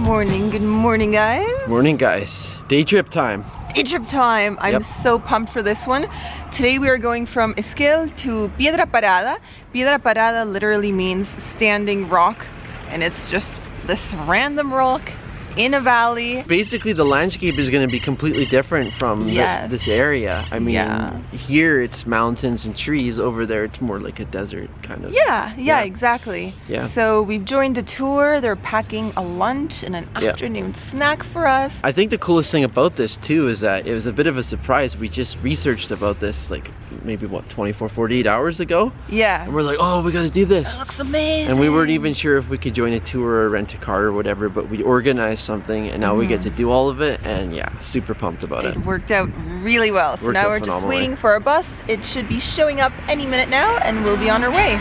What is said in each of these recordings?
Good morning guys. Morning guys. Day trip time. Day trip time. I'm so pumped for this one. Today we are going from Esquel to Piedra Parada. Piedra Parada literally means standing rock, and it's just this random rock in a valley. Basically the landscape is going to be completely different from this area. I mean, here it's mountains and trees. Over there it's more like a desert kind of. Yeah, exactly. Yeah. So we've joined a tour. They're packing a lunch and an afternoon snack for us. I think the coolest thing about this too is that it was a bit of a surprise. We just researched about this like maybe what, 24, 48 hours ago? Yeah. And we're like, oh, we gotta do this. It looks amazing. And we weren't even sure if we could join a tour or rent a car or whatever, but we organized something and now we get to do all of it, and yeah, super pumped about it. It worked out really well. So now we're just waiting for our bus. It should be showing up any minute now and we'll be on our way.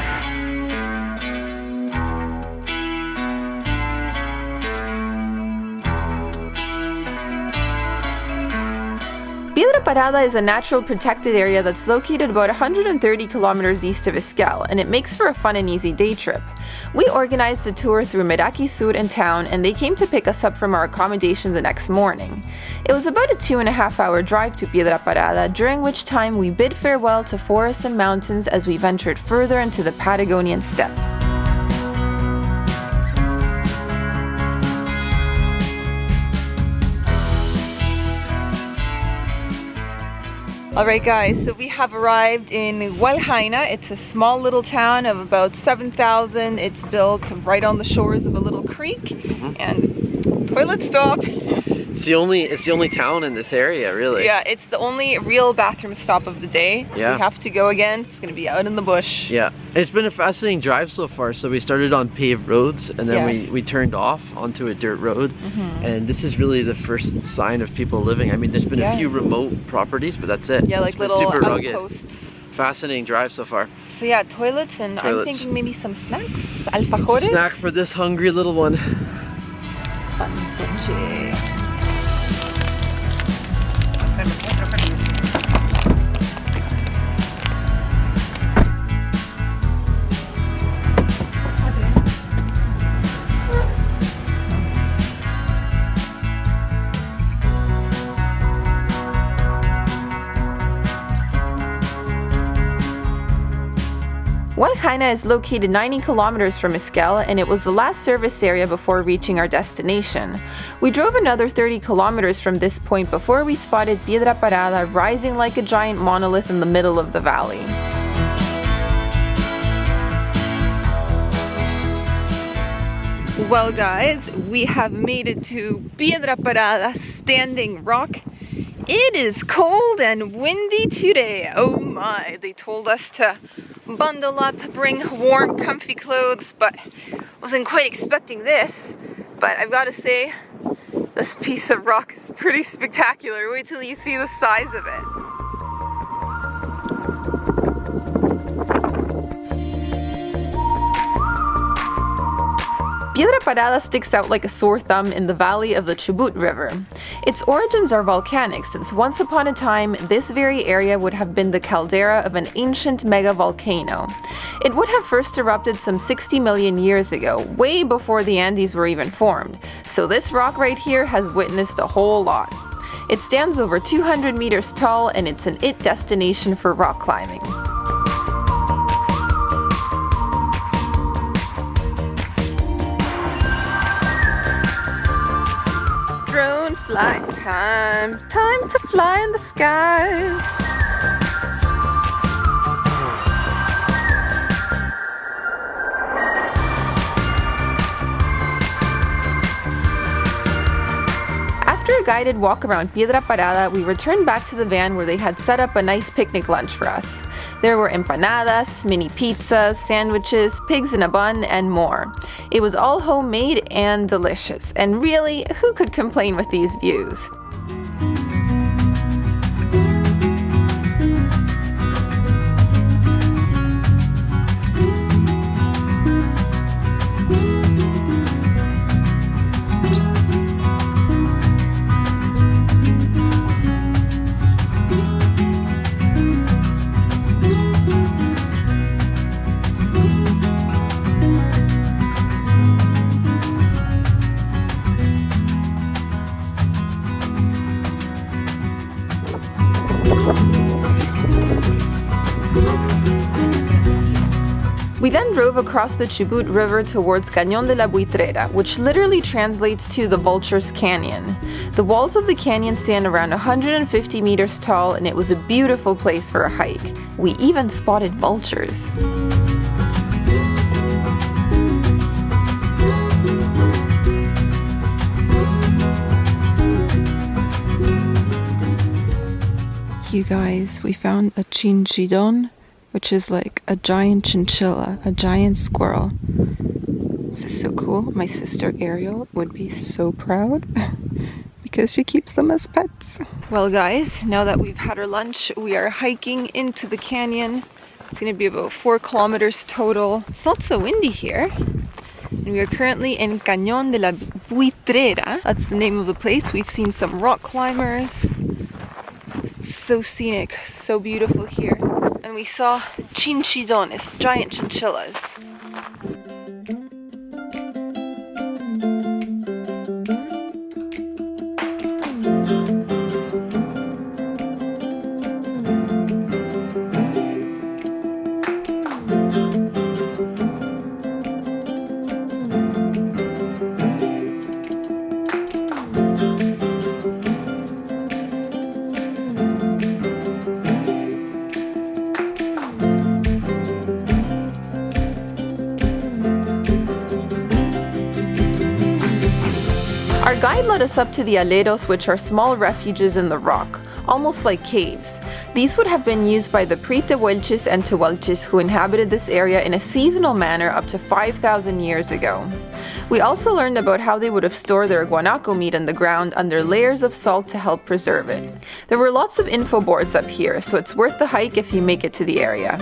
Piedra Parada is a natural protected area that's located about 130 kilometers east of Esquel, and it makes for a fun and easy day trip. We organized a tour through Meraki Sur in town, and they came to pick us up from our accommodation the next morning. It was about a 2.5-hour drive to Piedra Parada, during which time we bid farewell to forests and mountains as we ventured further into the Patagonian steppe. Alright guys, so we have arrived in Gualjaina. It's a small little town of about 7,000. It's built right on the shores of a little creek, and toilet stop. It's the only town in this area, really. Yeah, it's the only real bathroom stop of the day. Yeah. We have to go again. It's gonna be out in the bush. Yeah. It's been a fascinating drive so far. So we started on paved roads, and then we turned off onto a dirt road. And this is really the first sign of people living. I mean, there's been a few remote properties, but that's it. Yeah, like little super rugged. Outposts. Fascinating drive so far. So yeah, toilets, and I'm thinking maybe some snacks. Alfajores. Snack for this hungry little one. Fantoche. Gualjaina is located 90 kilometers from Esquel, and it was the last service area before reaching our destination. We drove another 30 kilometers from this point before we spotted Piedra Parada rising like a giant monolith in the middle of the valley. Well guys, we have made it to Piedra Parada, standing rock. It is cold and windy today. Oh my, they told us to bundle up, bring warm, comfy clothes, but wasn't quite expecting this. But I've got to say, this piece of rock is pretty spectacular. Wait till you see the size of it. Piedra Parada sticks out like a sore thumb in the valley of the Chubut River. Its origins are volcanic, since once upon a time, this very area would have been the caldera of an ancient mega-volcano. It would have first erupted some 60 million years ago, way before the Andes were even formed, so this rock right here has witnessed a whole lot. It stands over 200 meters tall, and it's an destination for rock climbing. Drone flight time. Time to fly in the skies. After a guided walk around Piedra Parada, we returned back to the van where they had set up a nice picnic lunch for us. There were empanadas, mini pizzas, sandwiches, pigs in a bun, and more. It was all homemade and delicious, and really, who could complain with these views? then drove across the Chubut River towards Cañón de la Buitrera, which literally translates to the Vultures Canyon. The walls of the canyon stand around 150 meters tall, and it was a beautiful place for a hike. We even spotted vultures. You guys, we found a chinchillon, which is like a giant chinchilla, a giant squirrel. This is so cool. My sister Ariel would be so proud because she keeps them as pets. Well guys, now that we've had our lunch, we are hiking into the canyon. It's gonna be about 4 kilometers total. It's not so windy here. And we are currently in Cañón de la Buitrera. That's the name of the place. We've seen some rock climbers. So scenic, so beautiful here. And we saw chinchillones, giant chinchillas. Our guide led us up to the aleros, which are small refuges in the rock, almost like caves. These would have been used by the Pre-Tehuelches and Tehuelches who inhabited this area in a seasonal manner up to 5,000 years ago. We also learned about how they would have stored their guanaco meat in the ground under layers of salt to help preserve it. There were lots of info boards up here, so it's worth the hike if you make it to the area.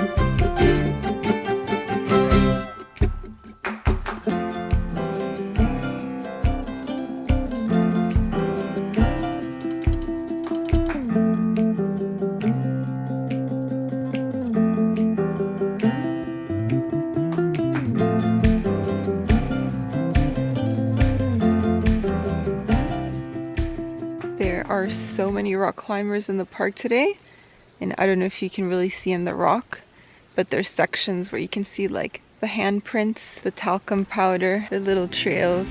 There are so many rock climbers in the park today, and I don't know if you can really see in the rock, but there's sections where you can see like the handprints, the talcum powder, the little trails.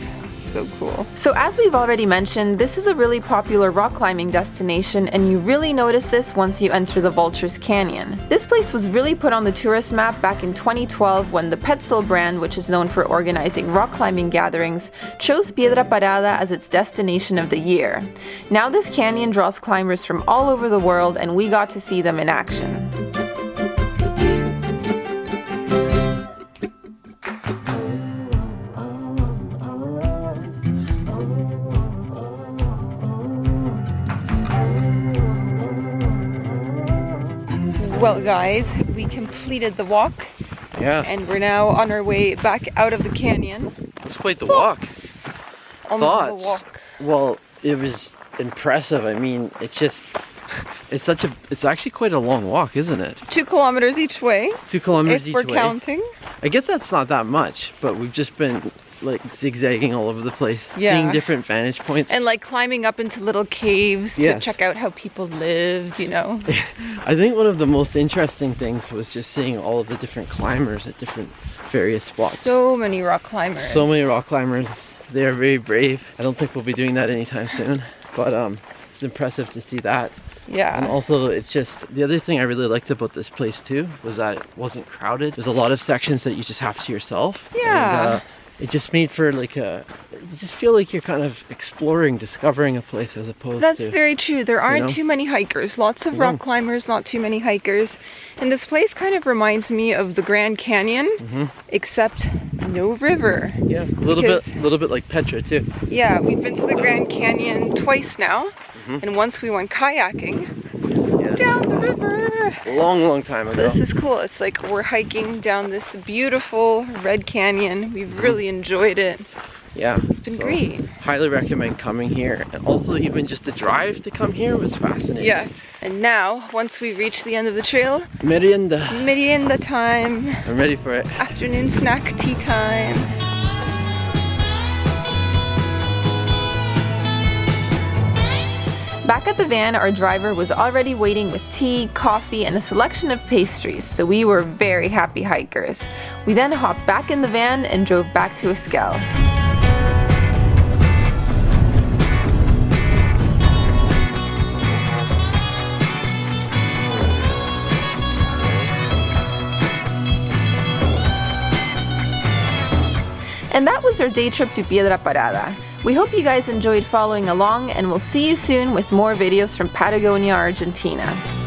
So cool. So as we've already mentioned, this is a really popular rock climbing destination, and you really notice this once you enter the Vultures Canyon. This place was really put on the tourist map back in 2012 when the Petzl brand, which is known for organizing rock climbing gatherings, chose Piedra Parada as its destination of the year. Now this canyon draws climbers from all over the world, and we got to see them in action. Well guys, we completed the walk. Yeah. And we're now on our way back out of the canyon. It's quite the walk. Thoughts? The walk. Well, it was impressive. I mean, it's actually quite a long walk, isn't it? 2 kilometers each way. 2 kilometers each way. If we're counting. I guess that's not that much, but we've just been like zigzagging all over the place, seeing different vantage points. And like climbing up into little caves to check out how people lived, you know. I think one of the most interesting things was just seeing all of the different climbers at different various spots. So many rock climbers. So many rock climbers. They are very brave. I don't think we'll be doing that anytime soon, but it's impressive to see that. Yeah. And also, it's just, the other thing I really liked about this place too was that it wasn't crowded. There's a lot of sections that you just have to yourself. Yeah. And, it just made for like you just feel like you're kind of exploring, discovering a place as opposed to... That's very true. There aren't too many hikers. Lots of rock climbers, not too many hikers. And this place kind of reminds me of the Grand Canyon, except no river. Yeah, a little bit like Petra too. Yeah, we've been to the Grand Canyon twice now, and once we went kayaking down the river. A long time ago. But this is cool. It's like we're hiking down this beautiful red canyon. We've really enjoyed it. Yeah, it's been great. Highly recommend coming here, and also even just the drive to come here was fascinating. Yes. And now, once we reach the end of the trail, merienda. Merienda time. I'm ready for it. Afternoon snack tea time. Back at the van, our driver was already waiting with tea, coffee, and a selection of pastries, so we were very happy hikers. We then hopped back in the van and drove back to Esquel. And that was our day trip to Piedra Parada. We hope you guys enjoyed following along, and we'll see you soon with more videos from Patagonia, Argentina.